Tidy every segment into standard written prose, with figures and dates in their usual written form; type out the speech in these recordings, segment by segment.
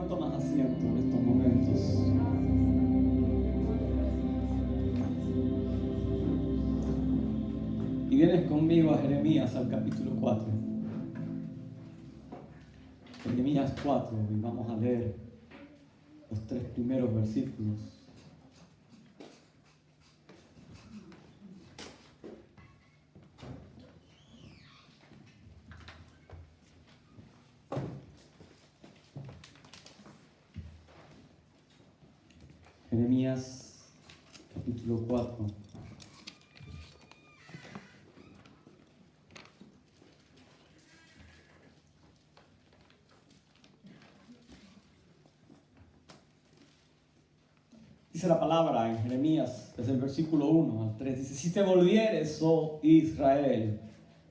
tomas asiento en estos momentos, y vienes conmigo a Jeremías, al capítulo 4. Jeremías 4, y vamos a leer los 3 primeros versículos. Jeremías capítulo 4. Dice la palabra en Jeremías, desde el versículo 1 al 3, dice: si te volvieres, oh Israel,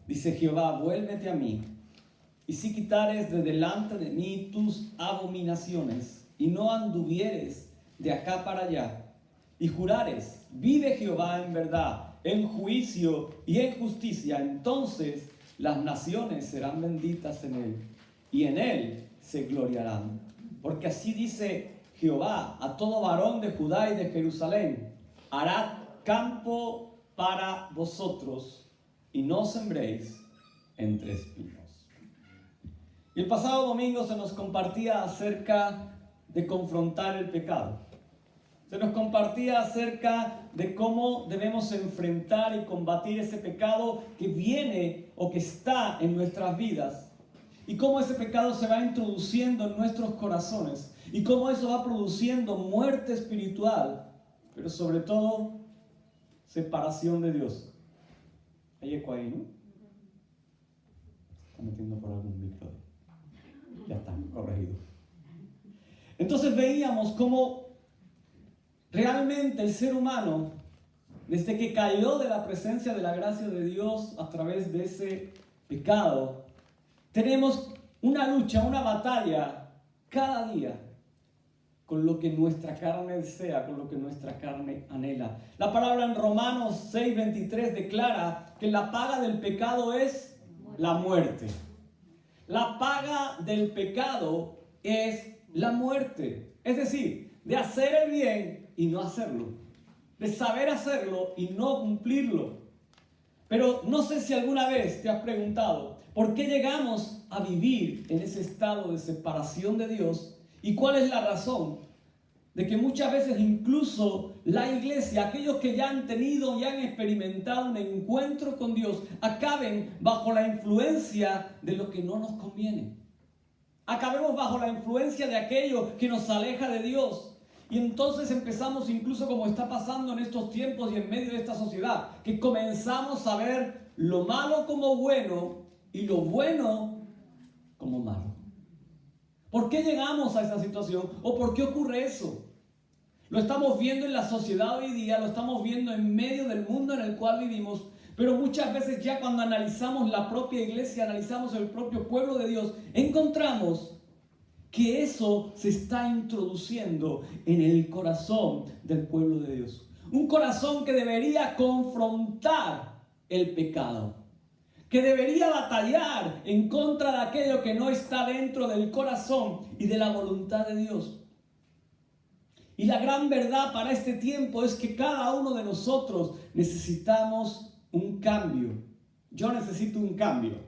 dice Jehová, vuélvete a mí, y si quitares de delante de mí tus abominaciones, y no anduvieres de acá para allá, y jurares, vive Jehová en verdad, en juicio y en justicia, entonces las naciones serán benditas en él, y en él se gloriarán. Porque así dice Jehová a todo varón de Judá y de Jerusalén: hará campo para vosotros, y no sembréis entre espinos. Y el pasado domingo se nos compartía acerca de confrontar el pecado. Se nos compartía acerca de cómo debemos enfrentar y combatir ese pecado que viene o que está en nuestras vidas. Y cómo ese pecado se va introduciendo en nuestros corazones. Y cómo eso va produciendo muerte espiritual. Pero sobre todo, separación de Dios. Hay eco ahí, ¿no? Se está metiendo por algún micro. Ya está, corregido. Entonces veíamos cómo realmente el ser humano, desde que cayó de la presencia de la gracia de Dios a través de ese pecado, tenemos una lucha, una batalla cada día con lo que nuestra carne desea, con lo que nuestra carne anhela. La palabra en Romanos 6:23 declara que la paga del pecado es la muerte. La paga del pecado es la muerte. Es decir, de hacer el bien y no hacerlo. De saber hacerlo y no cumplirlo. Pero no sé si alguna vez te has preguntado por qué llegamos a vivir en ese estado de separación de Dios y cuál es la razón de que muchas veces incluso la iglesia, aquellos que ya han tenido y han experimentado un encuentro con Dios, acaben bajo la influencia de lo que no nos conviene. Acabemos bajo la influencia de aquello que nos aleja de Dios. Y entonces empezamos, incluso como está pasando en estos tiempos y en medio de esta sociedad, que comenzamos a ver lo malo como bueno y lo bueno como malo. ¿Por qué llegamos a esa situación? ¿O por qué ocurre eso? Lo estamos viendo en la sociedad hoy día, lo estamos viendo en medio del mundo en el cual vivimos, pero muchas veces ya cuando analizamos la propia iglesia, analizamos el propio pueblo de Dios, encontramos que eso se está introduciendo en el corazón del pueblo de Dios. Un corazón que debería confrontar el pecado, que debería batallar en contra de aquello que no está dentro del corazón y de la voluntad de Dios. Y la gran verdad para este tiempo es que cada uno de nosotros necesitamos un cambio. Yo necesito un cambio.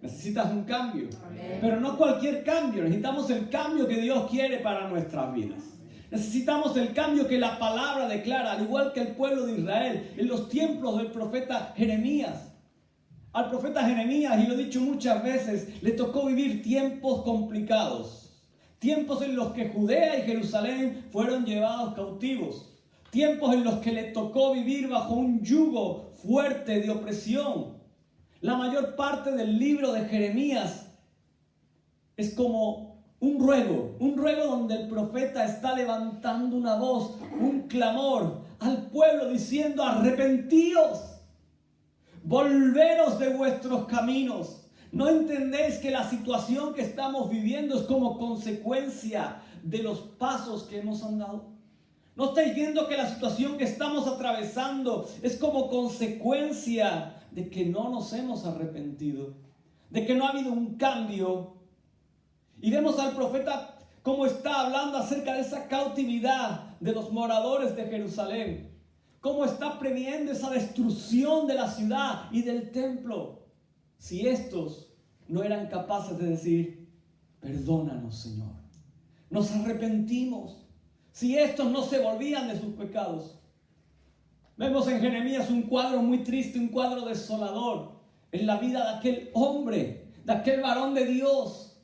Necesitas un cambio. Pero no cualquier cambio. Necesitamos el cambio que Dios quiere para nuestras vidas. Necesitamos el cambio que la palabra declara, al igual que el pueblo de Israel, en los tiempos del profeta Jeremías. Al profeta Jeremías, y lo he dicho muchas veces, le tocó vivir tiempos complicados. Tiempos en los que Judea y Jerusalén fueron llevados cautivos. Tiempos en los que le tocó vivir bajo un yugo fuerte de opresión. La mayor parte del libro de Jeremías es como un ruego donde el profeta está levantando una voz, un clamor al pueblo diciendo: arrepentíos, volveros de vuestros caminos. ¿No entendéis que la situación que estamos viviendo es como consecuencia de los pasos que hemos andado? ¿No estáis viendo que la situación que estamos atravesando es como consecuencia de que no nos hemos arrepentido? De que no ha habido un cambio. Y vemos al profeta cómo está hablando acerca de esa cautividad de los moradores de Jerusalén. Cómo está previendo esa destrucción de la ciudad y del templo. Si estos no eran capaces de decir, perdónanos, Señor. Nos arrepentimos. Si estos no se volvían de sus pecados. Vemos en Jeremías un cuadro muy triste, un cuadro desolador en la vida de aquel hombre, de aquel varón de Dios.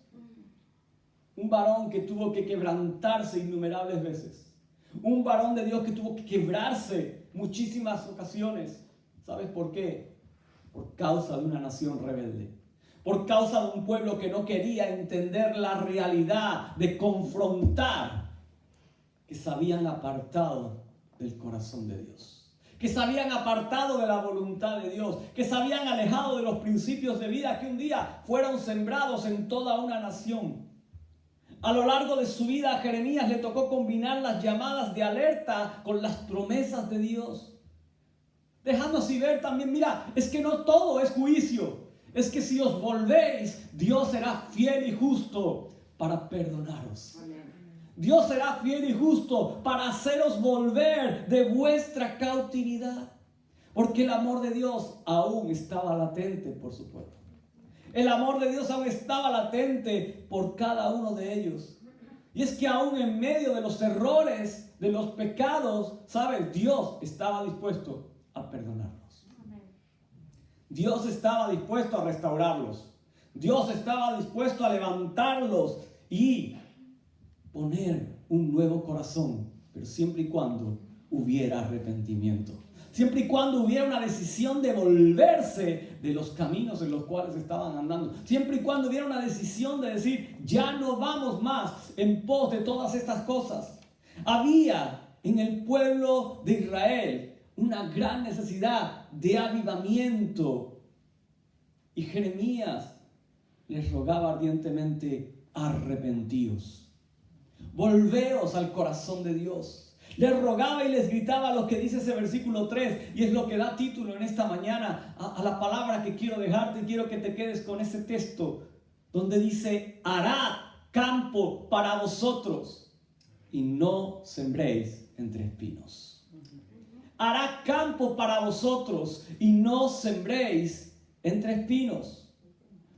Un varón que tuvo que quebrantarse innumerables veces. Un varón de Dios que tuvo que quebrarse muchísimas ocasiones. ¿Sabes por qué? Por causa de una nación rebelde. Por causa de un pueblo que no quería entender la realidad de confrontar, que se habían apartado del corazón de Dios, que se habían apartado de la voluntad de Dios, que se habían alejado de los principios de vida que un día fueron sembrados en toda una nación. A lo largo de su vida a Jeremías le tocó combinar las llamadas de alerta con las promesas de Dios, dejando así ver también, mira, es que no todo es juicio. Es que si os volvéis, Dios será fiel y justo para perdonaros. Dios será fiel y justo para haceros volver de vuestra cautividad. Porque el amor de Dios aún estaba latente por su pueblo. El amor de Dios aún estaba latente por cada uno de ellos. Y es que aún en medio de los errores, de los pecados, ¿sabes? Dios estaba dispuesto a perdonarlos. Dios estaba dispuesto a restaurarlos. Dios estaba dispuesto a levantarlos y poner un nuevo corazón, pero siempre y cuando hubiera arrepentimiento. Siempre y cuando hubiera una decisión de volverse de los caminos en los cuales estaban andando. Siempre y cuando hubiera una decisión de decir, ya no vamos más en pos de todas estas cosas. Había en el pueblo de Israel una gran necesidad de avivamiento. Y Jeremías les rogaba ardientemente, arrepentíos. Volveos al corazón de Dios. Les rogaba y les gritaba lo que dice ese versículo 3, y es lo que da título en esta mañana a la palabra que quiero dejarte. Quiero que te quedes con ese texto donde dice, harad campo para vosotros y no sembréis entre espinos. Hará campo para vosotros y no sembréis entre espinos.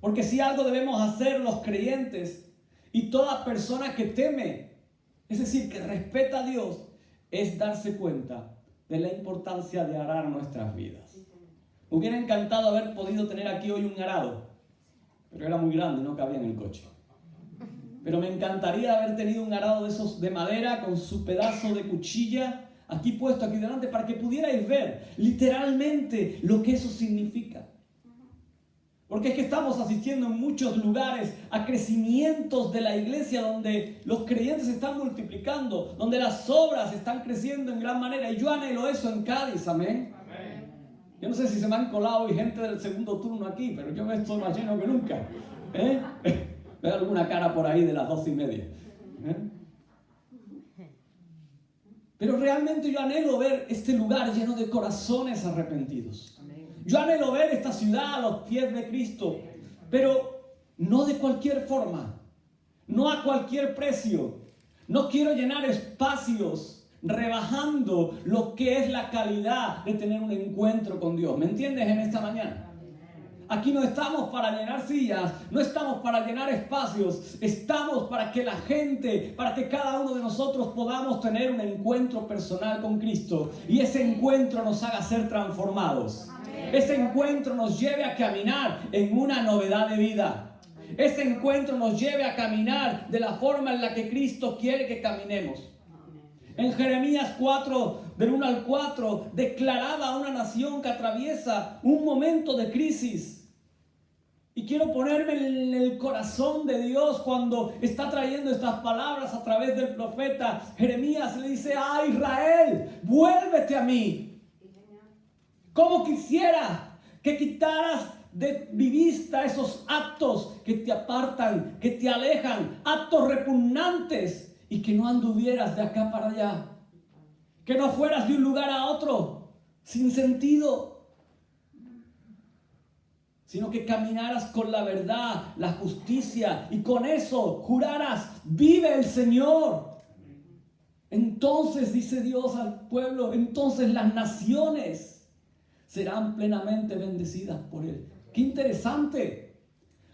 Porque si algo debemos hacer los creyentes y toda persona que teme, es decir, que respeta a Dios, es darse cuenta de la importancia de arar nuestras vidas. Me hubiera encantado haber podido tener aquí hoy un arado, pero era muy grande, no cabía en el coche. Pero me encantaría haber tenido un arado de esos de madera con su pedazo de cuchilla aquí puesto, aquí delante, para que pudierais ver literalmente lo que eso significa. Porque es que estamos asistiendo en muchos lugares a crecimientos de la iglesia donde los creyentes se están multiplicando, donde las obras están creciendo en gran manera. Y yo anhelo eso en Cádiz, amén. Amén. Yo no sé si se me han colado hoy gente del segundo turno aquí, pero yo me estoy más lleno que nunca. Veo alguna cara por ahí de las 12:30. Pero realmente yo anhelo ver este lugar lleno de corazones arrepentidos. Yo anhelo ver esta ciudad a los pies de Cristo, pero no de cualquier forma, no a cualquier precio. No quiero llenar espacios rebajando lo que es la calidad de tener un encuentro con Dios. ¿Me entiendes en esta mañana? Aquí no estamos para llenar sillas, no estamos para llenar espacios, estamos para que la gente, para que cada uno de nosotros podamos tener un encuentro personal con Cristo y ese encuentro nos haga ser transformados. Ese encuentro nos lleve a caminar en una novedad de vida. Ese encuentro nos lleve a caminar de la forma en la que Cristo quiere que caminemos. En Jeremías 4, del 1 al 4, declaraba a una nación que atraviesa un momento de crisis. Y quiero ponerme en el corazón de Dios cuando está trayendo estas palabras a través del profeta Jeremías. Le dice, ¡ah, Israel, vuélvete a mí! Como quisiera que quitaras de mi vista esos actos que te apartan, que te alejan, actos repugnantes, y que no anduvieras de acá para allá, que no fueras de un lugar a otro sin sentido. sino que caminaras con la verdad, la justicia, y con eso juraras, vive el Señor. Entonces, dice Dios al pueblo, entonces las naciones serán plenamente bendecidas por Él. ¡Qué interesante!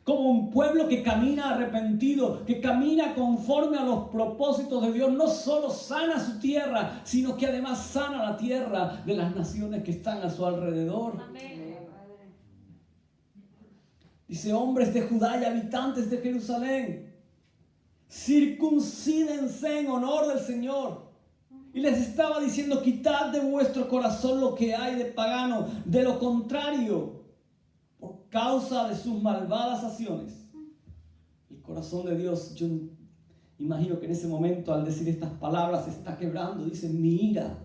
Como un pueblo que camina arrepentido, que camina conforme a los propósitos de Dios, no solo sana su tierra, sino que además sana la tierra de las naciones que están a su alrededor. Amén. Dice, hombres de Judá y habitantes de Jerusalén, circuncídense en honor del Señor. Y les estaba diciendo, quitad de vuestro corazón lo que hay de pagano. De lo contrario, por causa de sus malvadas acciones, el corazón de Dios, yo imagino que en ese momento al decir estas palabras se está quebrando. Dice, mi ira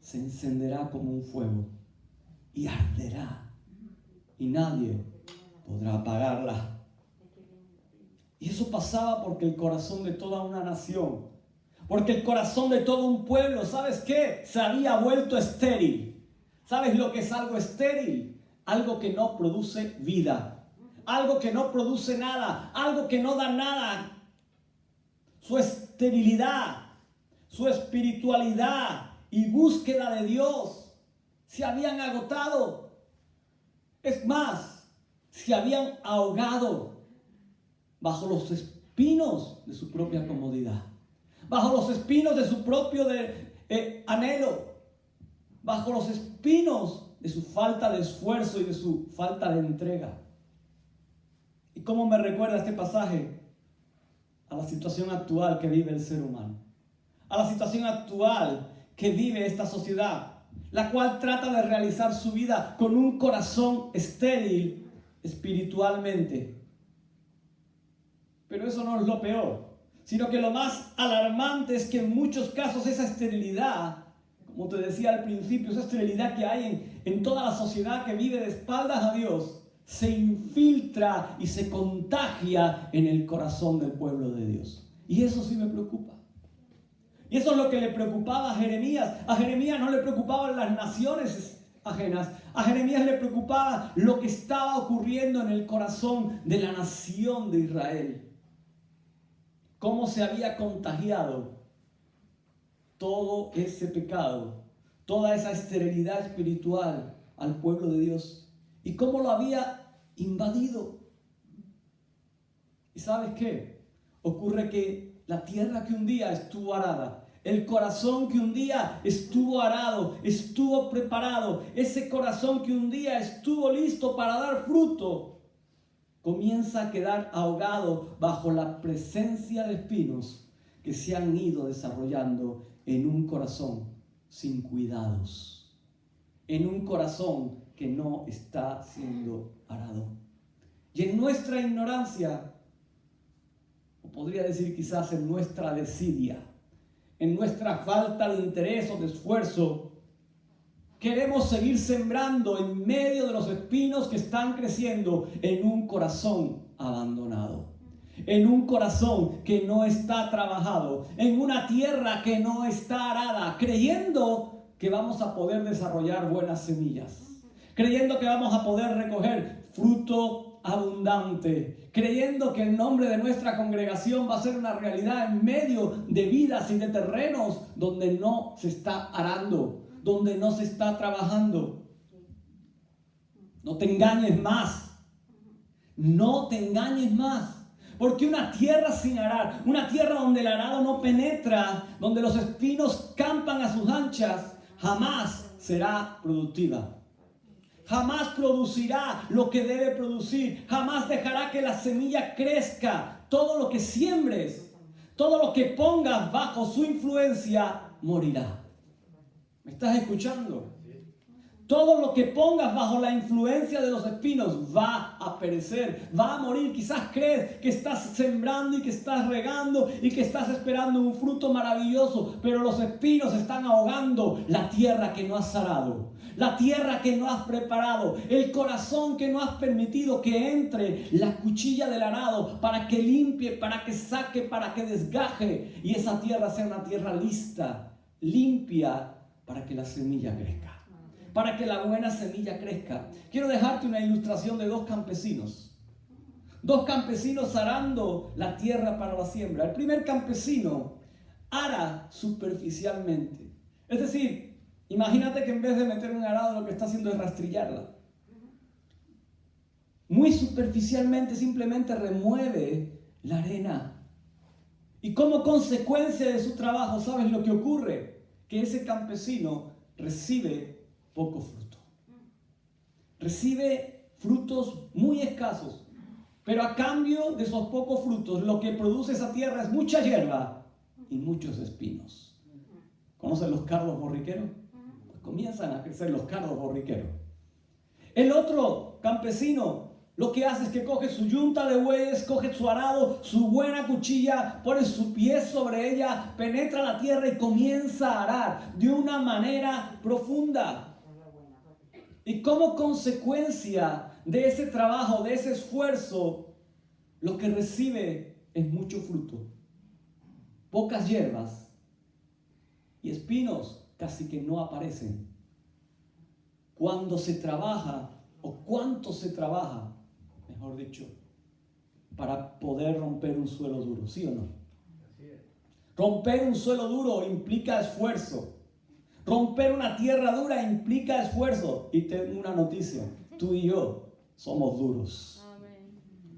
se encenderá como un fuego y arderá y nadie podrá apagarla. Y eso pasaba porque el corazón de toda una nación, porque el corazón de todo un pueblo, ¿sabes qué? Se había vuelto estéril. ¿Sabes lo que es algo estéril? Algo que no produce vida, algo que no produce nada, algo que no da nada. Su esterilidad, su espiritualidad y búsqueda de Dios se habían agotado. Es más, se habían ahogado bajo los espinos de su propia comodidad, bajo los espinos de su propio anhelo, bajo los espinos de su falta de esfuerzo y de su falta de entrega. ¿Y cómo me recuerda este pasaje? A la situación actual que vive el ser humano, a la situación actual que vive esta sociedad, la cual trata de realizar su vida con un corazón estéril espiritualmente. Pero eso no es lo peor, sino que lo más alarmante es que en muchos casos esa esterilidad, como te decía al principio, esa esterilidad que hay en toda la sociedad que vive de espaldas a Dios, se infiltra y se contagia en el corazón del pueblo de Dios. Y eso sí me preocupa. Y eso es lo que le preocupaba a Jeremías. A Jeremías no le preocupaban las naciones ajenas. A Jeremías le preocupaba lo que estaba ocurriendo en el corazón de la nación de Israel. Cómo se había contagiado todo ese pecado, toda esa esterilidad espiritual al pueblo de Dios. Y cómo lo había invadido. ¿Y sabes qué? Ocurre que la tierra que un día estuvo arada, el corazón que un día estuvo arado, estuvo preparado, ese corazón que un día estuvo listo para dar fruto, comienza a quedar ahogado bajo la presencia de espinos que se han ido desarrollando en un corazón sin cuidados, en un corazón que no está siendo arado. Y en nuestra ignorancia, o podría decir quizás en nuestra desidia, en nuestra falta de interés o de esfuerzo, queremos seguir sembrando en medio de los espinos que están creciendo en un corazón abandonado, en un corazón que no está trabajado, en una tierra que no está arada, creyendo que vamos a poder desarrollar buenas semillas, creyendo que vamos a poder recoger fruto abundante, creyendo que el nombre de nuestra congregación va a ser una realidad en medio de vidas y de terrenos donde no se está arando, donde no se está trabajando. No te engañes más. No te engañes más. Porque una tierra sin arar, una tierra donde el arado no penetra, donde los espinos campan a sus anchas, jamás será productiva. Jamás producirá lo que debe producir. Jamás dejará que la semilla crezca. Todo lo que siembres, todo lo que pongas bajo su influencia, morirá. ¿Me estás escuchando? Todo lo que pongas bajo la influencia de los espinos va a perecer, va a morir. Quizás crees que estás sembrando y que estás regando y que estás esperando un fruto maravilloso, pero los espinos están ahogando la tierra que no has arado, la tierra que no has preparado, el corazón que no has permitido que entre la cuchilla del arado para que limpie, para que saque, para que desgaje y esa tierra sea una tierra lista, limpia, para que la semilla crezca. para que la buena semilla crezca. Quiero dejarte una ilustración de dos campesinos. Dos campesinos arando la tierra para la siembra. El primer campesino ara superficialmente. Es decir, imagínate que en vez de meter un arado lo que está haciendo es rastrillarla. Muy superficialmente simplemente remueve la arena. Y como consecuencia de su trabajo, ¿sabes lo que ocurre? Que ese campesino recibe poco fruto. Recibe frutos muy escasos. Pero a cambio de esos pocos frutos, lo que produce esa tierra es mucha hierba y muchos espinos. ¿Conocen los cardos borriqueros? Pues comienzan a crecer los cardos borriqueros. El otro campesino lo que hace es que coge su yunta de bueyes, coge su arado, su buena cuchilla, pone su pie sobre ella, penetra la tierra y comienza a arar de una manera profunda. Y como consecuencia de ese trabajo, de ese esfuerzo, lo que recibe es mucho fruto, pocas hierbas y espinos casi que no aparecen. Cuando se trabaja, o cuánto se trabaja, mejor dicho, para poder romper un suelo duro, ¿sí o no? Romper un suelo duro implica esfuerzo. Romper una tierra dura implica esfuerzo. Y tengo una noticia, tú y yo somos duros.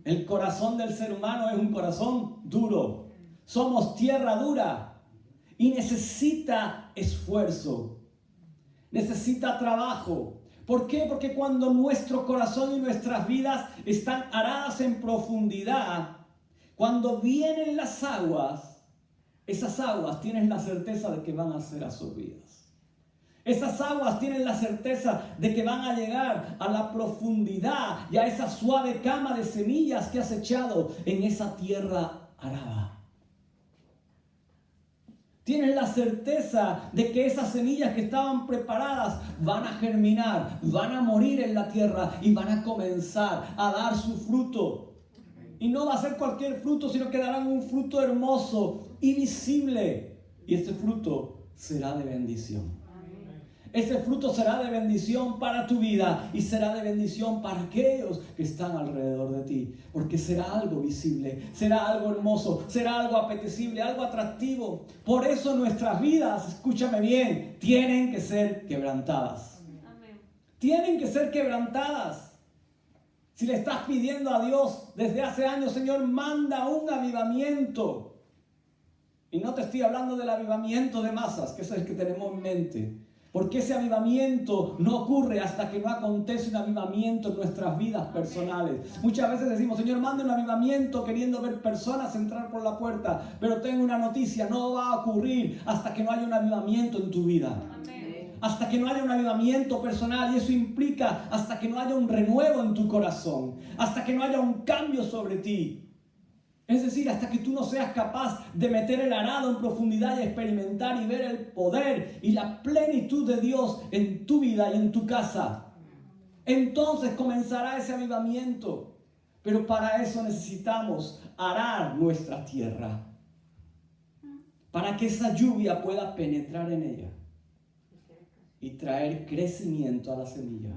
El corazón del ser humano es un corazón duro. Somos tierra dura y necesita esfuerzo. Necesita trabajo. ¿Por qué? Porque cuando nuestro corazón y nuestras vidas están aradas en profundidad, cuando vienen las aguas, esas aguas tienen la certeza de que van a ser absorbidas. Esas aguas tienen la certeza de que van a llegar a la profundidad y a esa suave cama de semillas que has echado en esa tierra arada. Tienes la certeza de que esas semillas que estaban preparadas van a germinar, van a morir en la tierra y van a comenzar a dar su fruto. Y no va a ser cualquier fruto, sino que darán un fruto hermoso y visible. Y este fruto será de bendición. Ese fruto será de bendición para tu vida y será de bendición para aquellos que están alrededor de ti. Porque será algo visible, será algo hermoso, será algo apetecible, algo atractivo. Por eso nuestras vidas, escúchame bien, tienen que ser quebrantadas. Amén. Tienen que ser quebrantadas. Si le estás pidiendo a Dios desde hace años, Señor, manda un avivamiento. Y no te estoy hablando del avivamiento de masas, que es el que tenemos en mente. Porque ese avivamiento no ocurre hasta que no acontece un avivamiento en nuestras vidas personales. Muchas veces decimos, Señor, manda un avivamiento queriendo ver personas entrar por la puerta. Pero tengo una noticia, no va a ocurrir hasta que no haya un avivamiento en tu vida. Amén. Hasta que no haya un avivamiento personal. Y eso implica hasta que no haya un renuevo en tu corazón. Hasta que no haya un cambio sobre ti. Es decir, hasta que tú no seas capaz de meter el arado en profundidad y experimentar y ver el poder y la plenitud de Dios en tu vida y en tu casa. Entonces comenzará ese avivamiento. Pero para eso necesitamos arar nuestra tierra. Para que esa lluvia pueda penetrar en ella y traer crecimiento a la semilla.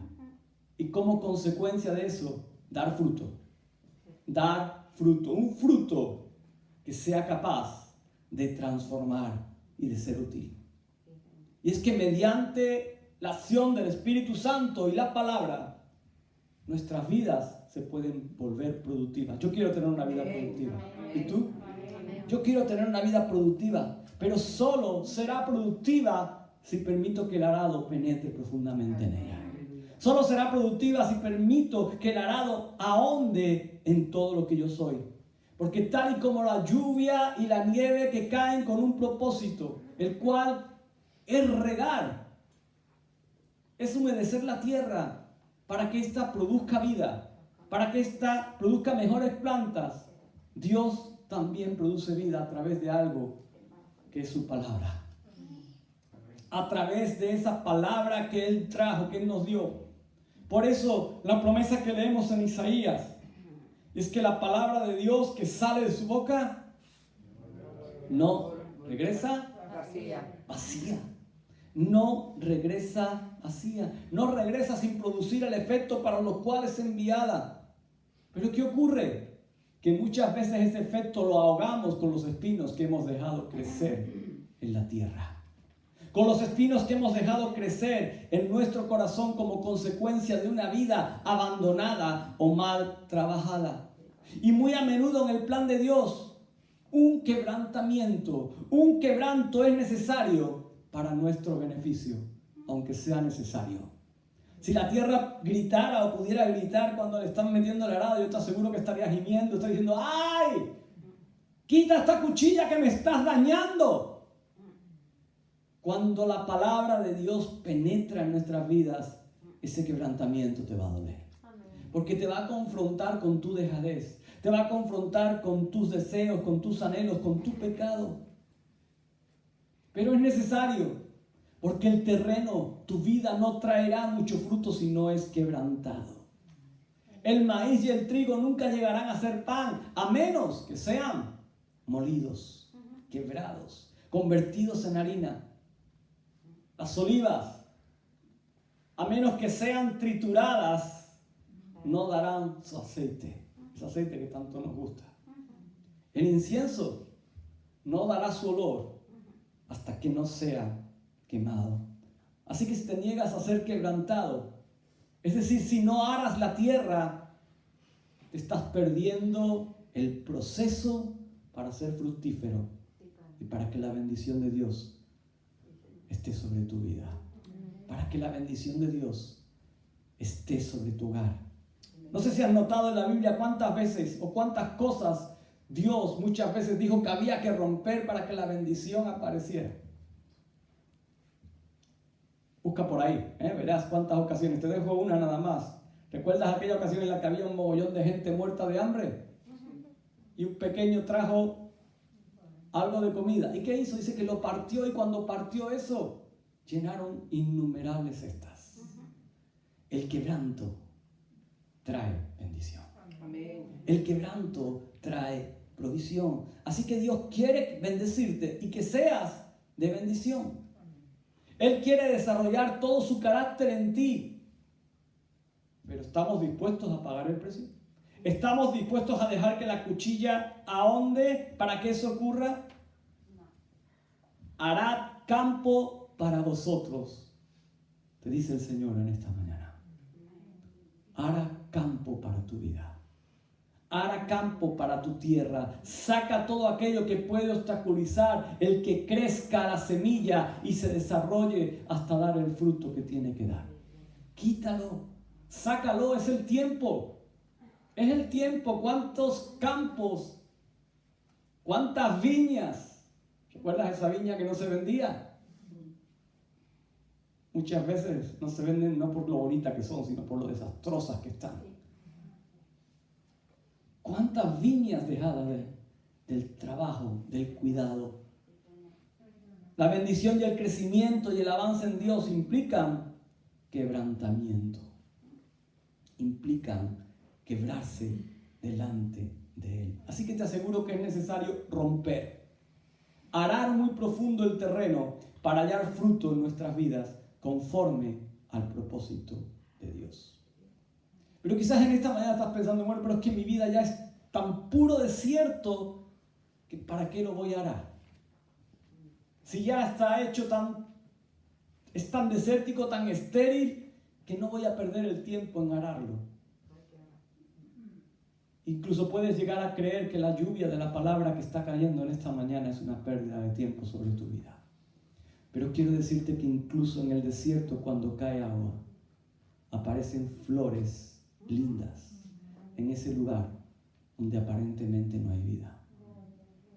Y como consecuencia de eso, dar fruto. Dar fruto, un fruto que sea capaz de transformar y de ser útil. Y es que mediante la acción del Espíritu Santo y la palabra, nuestras vidas se pueden volver productivas. Yo quiero tener una vida productiva. ¿Y tú? Yo quiero tener una vida productiva, pero solo será productiva si permito que el arado penetre profundamente en ella. Solo será productiva si permito que el arado ahonde en todo lo que yo soy. Porque tal y como la lluvia y la nieve que caen con un propósito, el cual es regar, es humedecer la tierra para que ésta produzca vida, para que ésta produzca mejores plantas. Dios también produce vida a través de algo que es su palabra. A través de esa palabra que Él trajo, que Él nos dio. Por eso la promesa que leemos en Isaías es que la palabra de Dios que sale de su boca no regresa vacía. no regresa vacía, no regresa sin producir el efecto para los cuales es enviada. Pero ¿qué ocurre? Que muchas veces ese efecto lo ahogamos con los espinos que hemos dejado crecer en la tierra. Con los espinos que hemos dejado crecer en nuestro corazón como consecuencia de una vida abandonada o mal trabajada. Y muy a menudo en el plan de Dios, un quebranto es necesario para nuestro beneficio, aunque sea necesario. Si la tierra gritara o pudiera gritar cuando le están metiendo el arado, yo te aseguro que estaría gimiendo, estaría diciendo: ¡ay! ¡Quita esta cuchilla que me estás dañando! Cuando la palabra de Dios penetra en nuestras vidas, ese quebrantamiento te va a doler. Porque te va a confrontar con tu dejadez, te va a confrontar con tus deseos, con tus anhelos, con tu pecado. Pero es necesario, porque el terreno, tu vida, no traerá mucho fruto si no es quebrantado. El maíz y el trigo nunca llegarán a ser pan, a menos que sean molidos, quebrados, convertidos en harina. Las olivas, a menos que sean trituradas, no darán su aceite, ese aceite que tanto nos gusta. El incienso no dará su olor hasta que no sea quemado. Así que si te niegas a ser quebrantado, es decir, si no aras la tierra, te estás perdiendo el proceso para ser fructífero y para que la bendición de Dios esté sobre tu vida, para que la bendición de Dios esté sobre tu hogar. No sé si has notado en la Biblia cuántas veces o cuántas cosas Dios muchas veces dijo que había que romper para que la bendición apareciera. Busca por ahí, verás cuántas ocasiones. Te dejo una nada más. ¿Recuerdas aquella ocasión en la que había un mogollón de gente muerta de hambre? Y un pequeño trajo algo de comida. ¿Y qué hizo? Dice que lo partió, y cuando partió eso, llenaron innumerables cestas. El quebranto trae bendición. El quebranto trae provisión. Así que Dios quiere bendecirte y que seas de bendición. Él quiere desarrollar todo su carácter en ti. Pero ¿estamos dispuestos a pagar el precio? ¿Estamos dispuestos a dejar que la cuchilla ahonde para que eso ocurra? Hará campo para vosotros, te dice el Señor en esta mañana. Hará campo para tu vida. Hará campo para tu tierra. Saca todo aquello que puede obstaculizar el que crezca la semilla y se desarrolle hasta dar el fruto que tiene que dar. Quítalo, sácalo, es el tiempo. Es el tiempo. ¿Cuántos campos? ¿Cuántas viñas? ¿Recuerdas esa viña que no se vendía? Muchas veces no se venden no por lo bonitas que son, sino por lo desastrosas que están. ¿Cuántas viñas dejadas del trabajo, del cuidado? La bendición y el crecimiento y el avance en Dios implican quebrantamiento. Implican quebrarse delante de Él. Así que te aseguro que es necesario romper, arar muy profundo el terreno para hallar fruto en nuestras vidas conforme al propósito de Dios. Pero quizás en esta mañana estás pensando: bueno, pero es que mi vida ya es tan puro desierto que ¿para qué lo voy a arar? Si ya está hecho es tan desértico, tan estéril, que no voy a perder el tiempo en ararlo. Incluso puedes llegar a creer que la lluvia de la palabra que está cayendo en esta mañana es una pérdida de tiempo sobre tu vida. Pero quiero decirte que incluso en el desierto, cuando cae agua, aparecen flores lindas en ese lugar donde aparentemente no hay vida.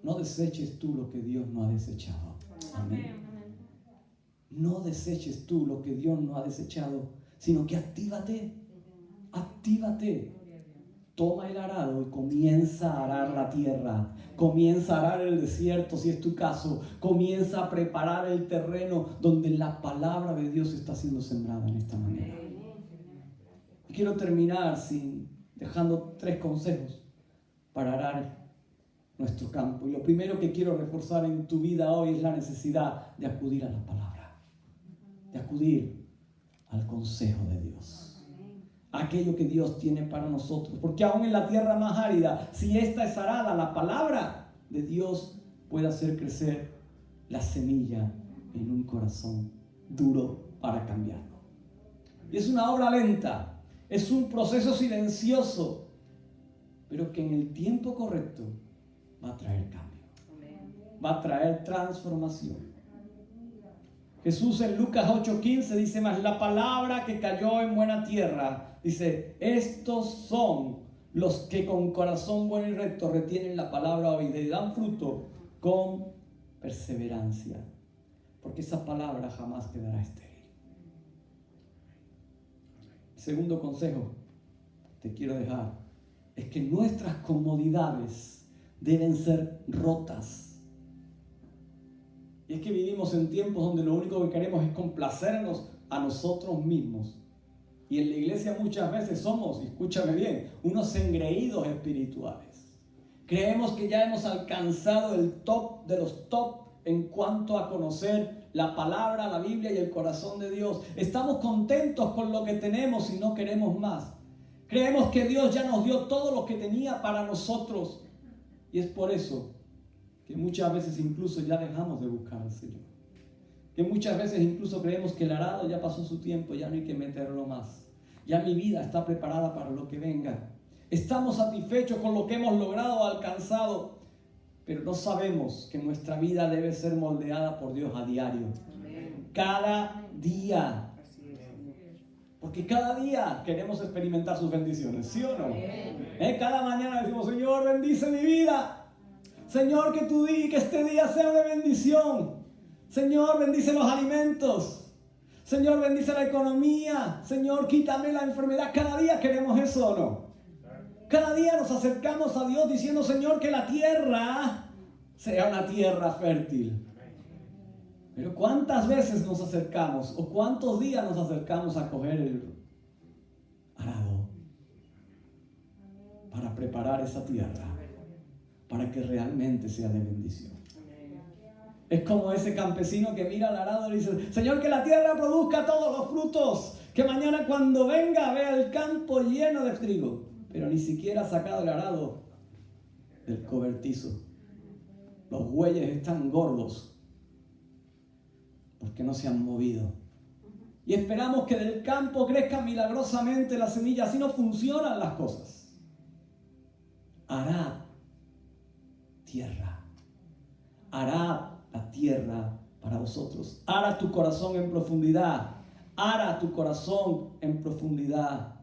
No deseches tú lo que Dios no ha desechado. Amén. No deseches tú lo que Dios no ha desechado, sino que actívate. Toma el arado y comienza a arar la tierra. Comienza a arar el desierto, si es tu caso. Comienza a preparar el terreno donde la palabra de Dios está siendo sembrada en esta manera. Y quiero terminar dejando 3 consejos para arar nuestro campo. Y lo primero que quiero reforzar en tu vida hoy es la necesidad de acudir a la palabra. de acudir al consejo de Dios, aquello que Dios tiene para nosotros. Porque aún en la tierra más árida, si esta es arada, la palabra de Dios puede hacer crecer la semilla en un corazón duro para cambiarlo. Y es una obra lenta, es un proceso silencioso, pero que en el tiempo correcto va a traer cambio, va a traer transformación. Jesús en Lucas 8:15 dice: mas la palabra que cayó en buena tierra, dice, estos son los que con corazón bueno y recto retienen la palabra oída y dan fruto con perseverancia, porque esa palabra jamás quedará estéril. Segundo consejo que te quiero dejar es que nuestras comodidades deben ser rotas. Y es que vivimos en tiempos donde lo único que queremos es complacernos a nosotros mismos. Y en la iglesia muchas veces somos, escúchame bien, unos engreídos espirituales. Creemos que ya hemos alcanzado el top de los top en cuanto a conocer la palabra, la Biblia y el corazón de Dios. Estamos contentos con lo que tenemos y no queremos más. Creemos que Dios ya nos dio todo lo que tenía para nosotros. Y es por eso que muchas veces incluso ya dejamos de buscar al Señor. Que muchas veces incluso creemos que el arado ya pasó su tiempo, ya no hay que meterlo más. Ya mi vida está preparada para lo que venga. Estamos satisfechos con lo que hemos logrado o alcanzado, pero no sabemos que nuestra vida debe ser moldeada por Dios a diario. Amén. Cada día. Porque cada día queremos experimentar sus bendiciones, ¿sí o no? Cada mañana decimos: Señor, bendice mi vida. Señor, que tú di que este día sea de bendición. Señor, bendice los alimentos. Señor, bendice la economía. Señor, quítame la enfermedad. Cada día queremos eso, ¿o no? Cada día nos acercamos a Dios diciendo: Señor, que la tierra sea una tierra fértil. Pero ¿cuántas veces nos acercamos o cuántos días nos acercamos a coger el arado para preparar esa tierra para que realmente sea de bendición? Es como ese campesino que mira al arado y dice: Señor, que la tierra produzca todos los frutos, que mañana cuando venga vea el campo lleno de trigo, pero ni siquiera ha sacado el arado del cobertizo. Los bueyes están gordos porque no se han movido. Y esperamos que del campo crezca milagrosamente la semilla. Así no funcionan las cosas. Arad tierra. Arad la tierra para vosotros. Ara tu corazón en profundidad. Ara tu corazón en profundidad.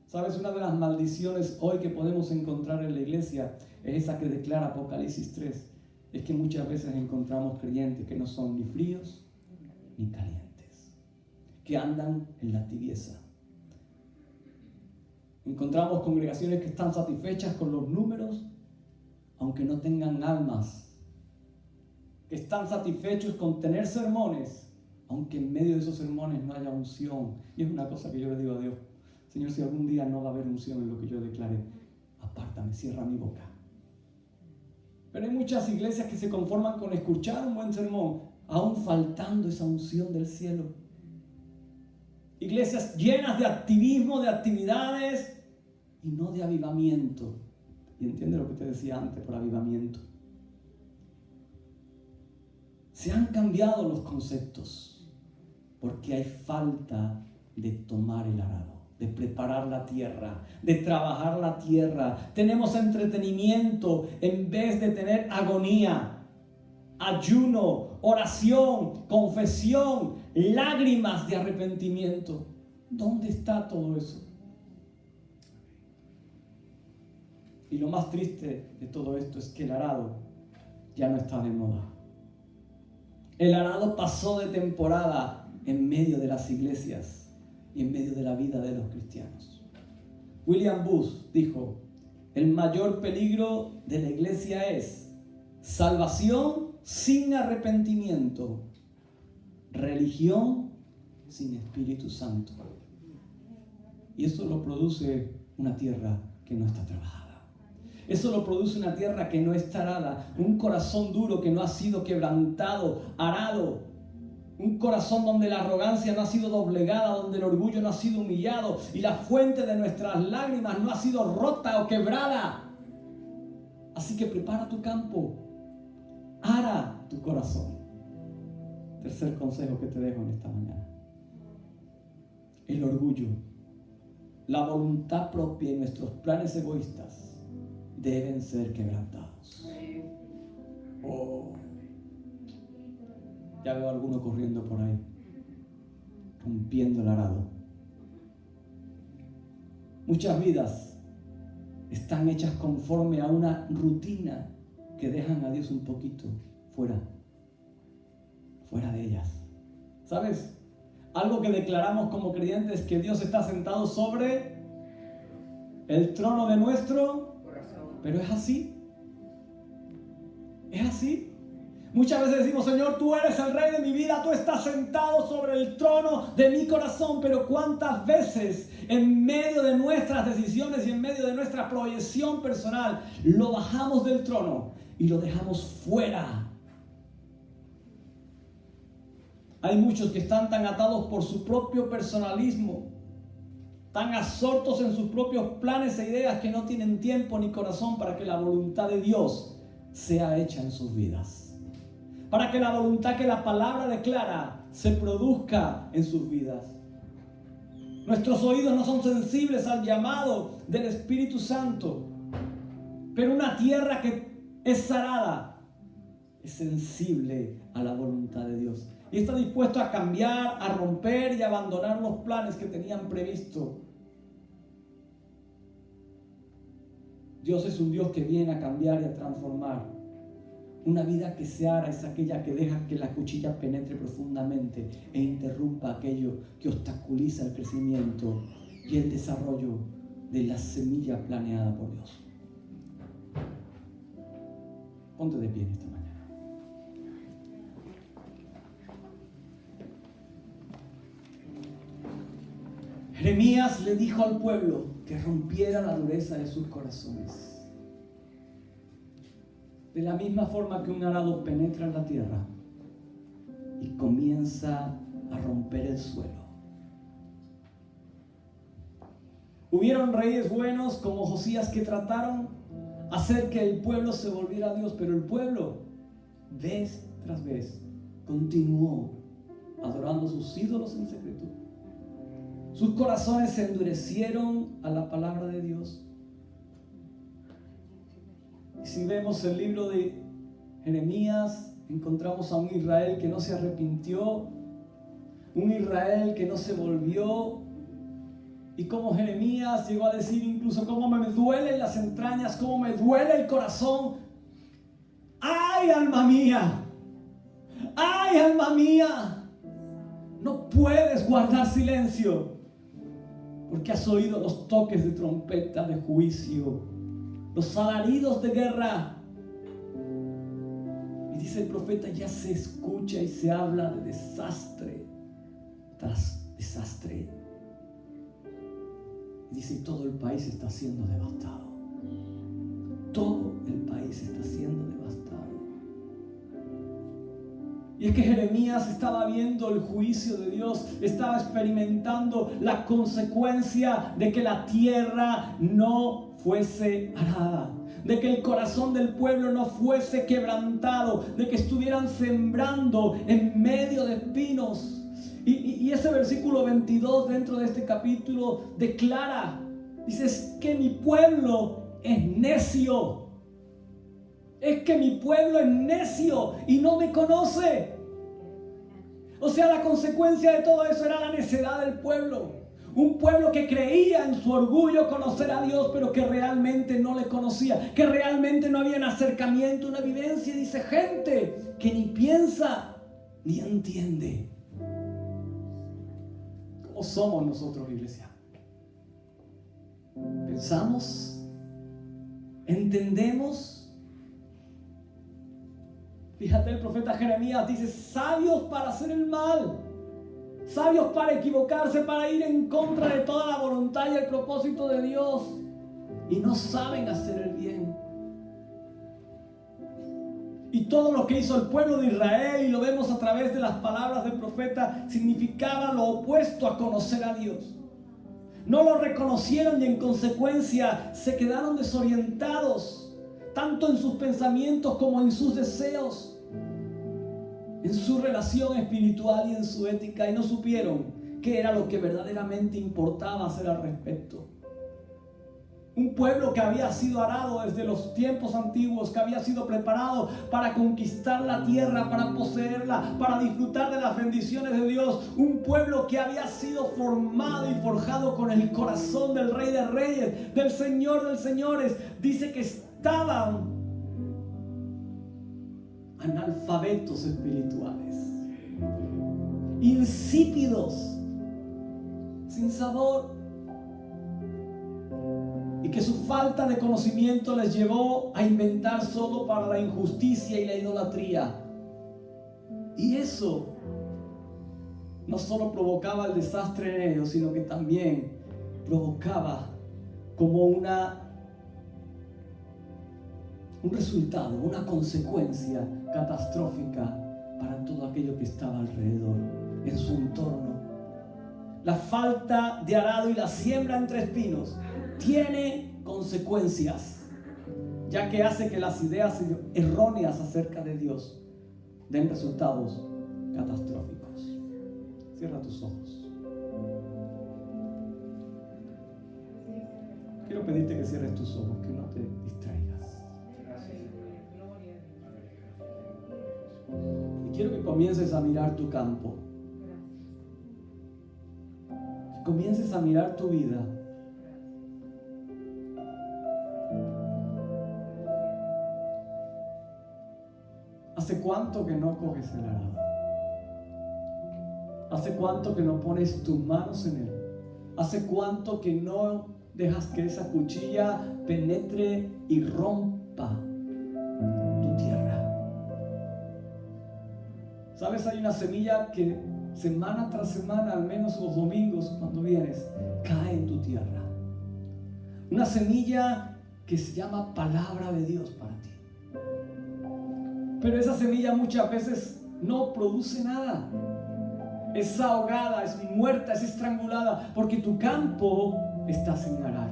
¿Sabes? Una de las maldiciones hoy que podemos encontrar en la iglesia es esa que declara Apocalipsis 3. Es que muchas veces encontramos creyentes que no son ni fríos ni calientes, que andan en la tibieza. Encontramos congregaciones que están satisfechas con los números, aunque no tengan almas, que están satisfechos con tener sermones, aunque en medio de esos sermones no haya unción. Y es una cosa que yo le digo a Dios: Señor, si algún día no va a haber unción en lo que yo declare, apártame, cierra mi boca. Pero hay muchas iglesias que se conforman con escuchar un buen sermón, aún faltando esa unción del cielo. Iglesias llenas de activismo, de actividades y no de avivamiento. Y entiende lo que te decía antes por avivamiento. Se han cambiado los conceptos porque hay falta de tomar el arado, de preparar la tierra, de trabajar la tierra. Tenemos entretenimiento en vez de tener agonía, ayuno, oración, confesión, lágrimas de arrepentimiento. ¿Dónde está todo eso? Y lo más triste de todo esto es que el arado ya no está de moda. El arado pasó de temporada en medio de las iglesias y en medio de la vida de los cristianos. William Booth dijo: el mayor peligro de la iglesia es salvación sin arrepentimiento, religión sin Espíritu Santo. Y eso lo produce una tierra que no está trabajada. Eso lo produce una tierra que no está arada, un corazón duro que no ha sido quebrantado, arado. Un corazón donde la arrogancia no ha sido doblegada, donde el orgullo no ha sido humillado y la fuente de nuestras lágrimas no ha sido rota o quebrada. Así que prepara tu campo, ara tu corazón. Tercer consejo que te dejo en esta mañana. El orgullo, la voluntad propia y nuestros planes egoístas deben ser quebrantados. Oh. Ya veo a alguno corriendo por ahí, rompiendo el arado. Muchas vidas están hechas conforme a una rutina que dejan a Dios un poquito fuera de ellas. ¿Sabes? Algo que declaramos como creyentes es que Dios está sentado sobre el trono de nuestro corazón. Pero es así. Es así. Muchas veces decimos, Señor, tú eres el rey de mi vida, tú estás sentado sobre el trono de mi corazón, pero ¿cuántas veces en medio de nuestras decisiones y en medio de nuestra proyección personal lo bajamos del trono y lo dejamos fuera? Hay muchos que están tan atados por su propio personalismo, tan absortos en sus propios planes e ideas que no tienen tiempo ni corazón para que la voluntad de Dios sea hecha en sus vidas. Para que la voluntad que la palabra declara se produzca en sus vidas. Nuestros oídos no son sensibles al llamado del Espíritu Santo, pero una tierra que es arada es sensible a la voluntad de Dios y está dispuesto a cambiar, a romper y a abandonar los planes que tenían previsto. Dios es un Dios que viene a cambiar y a transformar. Una vida que se ara es aquella que deja que la cuchilla penetre profundamente e interrumpa aquello que obstaculiza el crecimiento y el desarrollo de la semilla planeada por Dios. Ponte de pie en esta mañana. Jeremías le dijo al pueblo que rompiera la dureza de sus corazones. De la misma forma que un arado penetra en la tierra y comienza a romper el suelo. Hubieron reyes buenos como Josías que trataron de hacer que el pueblo se volviera a Dios, pero el pueblo, vez tras vez, continuó adorando sus ídolos en secreto. Sus corazones se endurecieron a la palabra de Dios. Y si vemos el libro de Jeremías, encontramos a un Israel que no se arrepintió, un Israel que no se volvió, y como Jeremías llegó a decir incluso cómo me duelen las entrañas, cómo me duele el corazón. ¡Ay, alma mía! ¡Ay, alma mía! No puedes guardar silencio, porque has oído los toques de trompeta de juicio, los alaridos de guerra. Y dice el profeta, ya se escucha y se habla de desastre tras desastre. Y dice, todo el país está siendo devastado. Todo el país está siendo devastado. Y es que Jeremías estaba viendo el juicio de Dios, estaba experimentando la consecuencia de que la tierra no fuese arada, de que el corazón del pueblo no fuese quebrantado, de que estuvieran sembrando en medio de espinos. Y ese versículo 22 dentro de este capítulo declara, dice, es que mi pueblo es necio. Es que mi pueblo es necio y no me conoce. O sea, la consecuencia de todo eso era la necedad del pueblo. Un pueblo que creía en su orgullo conocer a Dios, pero que realmente no le conocía, que realmente no había un acercamiento, una vivencia. Dice, gente que ni piensa ni entiende. ¿Cómo somos nosotros, iglesia? ¿Pensamos? ¿Entendemos? Fíjate, el profeta Jeremías dice, sabios para hacer el mal, sabios para equivocarse, para ir en contra de toda la voluntad y el propósito de Dios, y no saben hacer el bien. Y todo lo que hizo el pueblo de Israel, y lo vemos a través de las palabras del profeta, significaba lo opuesto a conocer a Dios. No lo reconocieron y en consecuencia se quedaron desorientados, tanto en sus pensamientos como en sus deseos, en su relación espiritual y en su ética, y no supieron qué era lo que verdaderamente importaba hacer al respecto. Un pueblo que había sido arado desde los tiempos antiguos, que había sido preparado para conquistar la tierra, para poseerla, para disfrutar de las bendiciones de Dios. Un pueblo que había sido formado y forjado con el corazón del Rey de Reyes, del Señor de Señores. Dice que estaban analfabetos espirituales, insípidos, sin sabor. Y que su falta de conocimiento les llevó a inventar solo para la injusticia y la idolatría. Y eso no solo provocaba el desastre en ellos, sino que también provocaba como un resultado, una consecuencia catastrófica para todo aquello que estaba alrededor, en su entorno. La falta de arado y la siembra entre espinos tiene consecuencias, ya que hace que las ideas erróneas acerca de Dios den resultados catastróficos. Cierra tus ojos. Quiero pedirte que cierres tus ojos, que no te distraigas. Y quiero que comiences a mirar tu campo, que comiences a mirar tu vida. ¿Hace cuánto que no coges el arado? ¿Hace cuánto que no pones tus manos en él? ¿Hace cuánto que no dejas que esa cuchilla penetre y rompa tu tierra? ¿Sabes? Hay una semilla que semana tras semana, al menos los domingos cuando vienes, cae en tu tierra. Una semilla que se llama palabra de Dios para ti. Pero esa semilla muchas veces no produce nada. Es ahogada, es muerta, es estrangulada, porque tu campo está sin arar.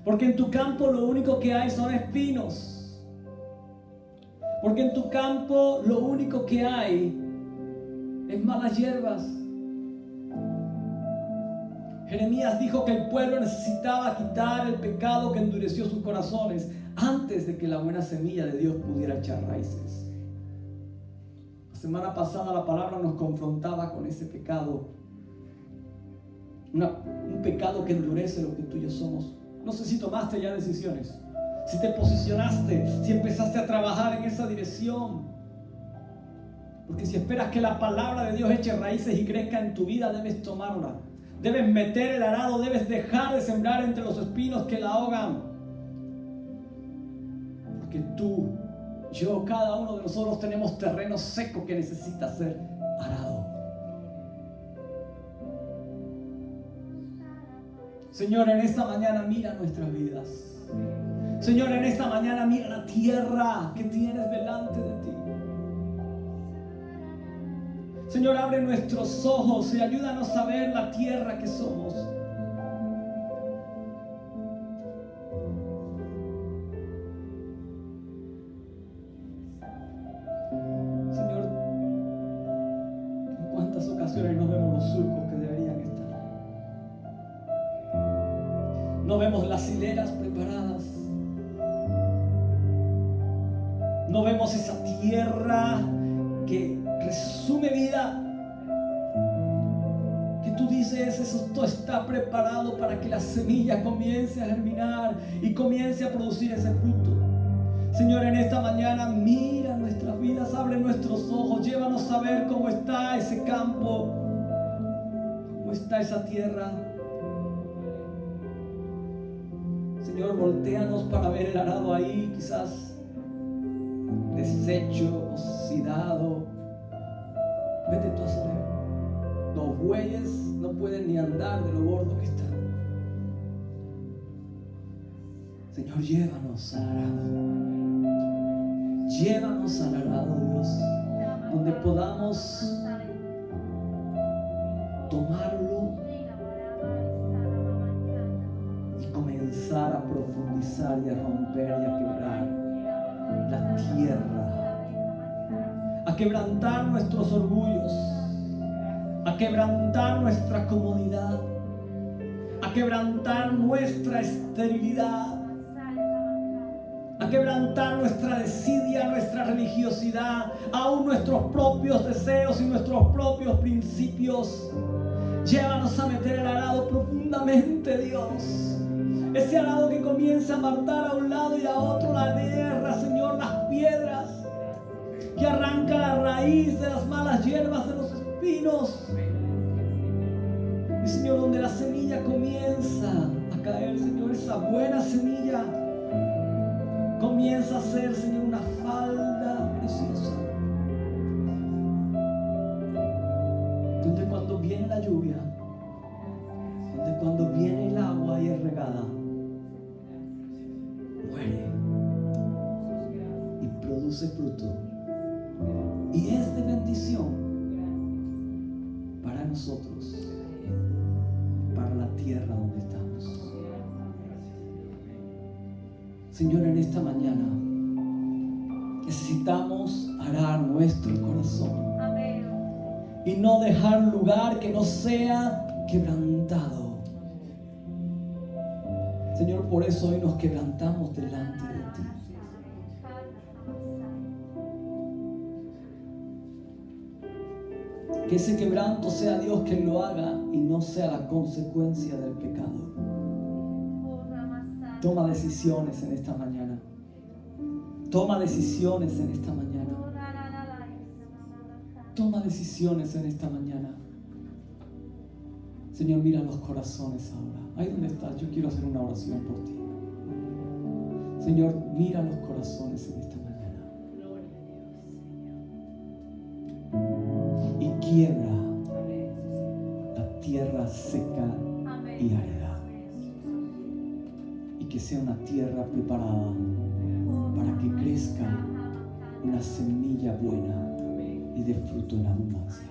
Porque en tu campo lo único que hay son espinos. Porque en tu campo lo único que hay es malas hierbas. Jeremías dijo que el pueblo necesitaba quitar el pecado que endureció sus corazones antes de que la buena semilla de Dios pudiera echar raíces. La semana pasada la palabra nos confrontaba con ese pecado. Un pecado que endurece lo que tú y yo somos. No sé si tomaste ya decisiones, si te posicionaste, si empezaste a trabajar en esa dirección. Porque si esperas que la palabra de Dios eche raíces y crezca en tu vida, debes tomarla. Debes meter el arado, debes dejar de sembrar entre los espinos que la ahogan. Porque tú, yo, cada uno de nosotros tenemos terreno seco que necesita ser arado. Señor, en esta mañana mira nuestras vidas. Señor, en esta mañana mira la tierra que tienes delante de ti. Señor, abre nuestros ojos y ayúdanos a ver la tierra que somos. Señor, en cuántas ocasiones no vemos los surcos que deberían estar. No vemos las hileras preparadas. No vemos esa tierra que resume vida, que tú dices, eso todo está preparado para que la semilla comience a germinar y comience a producir ese fruto. Señor, en esta mañana mira nuestras vidas, abre nuestros ojos, llévanos a ver cómo está ese campo, cómo está esa tierra. Señor, voltéanos para ver el arado ahí, quizás deshecho, oxidado. Vete tú a saber. Los bueyes no pueden ni andar de lo gordo que están. Señor, llévanos al arado. Llévanos al arado, Dios, donde podamos tomarlo y comenzar a profundizar y a romper y a quebrar la tierra, a quebrantar nuestros orgullos, a quebrantar nuestra comodidad, a quebrantar nuestra esterilidad, a quebrantar nuestra desidia, nuestra religiosidad, aún nuestros propios deseos y nuestros propios principios. Llévanos a meter el arado profundamente, Dios. Ese arado que comienza a matar a un lado y a otro la tierra, Señor, las piedras, que arranca la raíz de las malas hierbas, de los espinos. Y Señor, donde la semilla comienza a caer, Señor, esa buena semilla comienza a ser, Señor, una falda preciosa, donde cuando viene la lluvia, donde cuando viene el agua y es regada, muere y produce fruto y es de bendición para nosotros, para la tierra donde estamos. Señor, en esta mañana necesitamos arar nuestro corazón y no dejar lugar que no sea quebrantado. Señor, por eso hoy nos quebrantamos delante de ti. Que ese quebranto sea Dios quien lo haga y no sea la consecuencia del pecado. Toma decisiones en esta mañana. Toma decisiones en esta mañana. Toma decisiones en esta mañana. Señor, mira los corazones ahora. Ahí donde estás, yo quiero hacer una oración por ti. Señor, mira los corazones en esta mañana. Y quiebra la tierra seca y árida. Y que sea una tierra preparada para que crezca una semilla buena y de fruto en abundancia.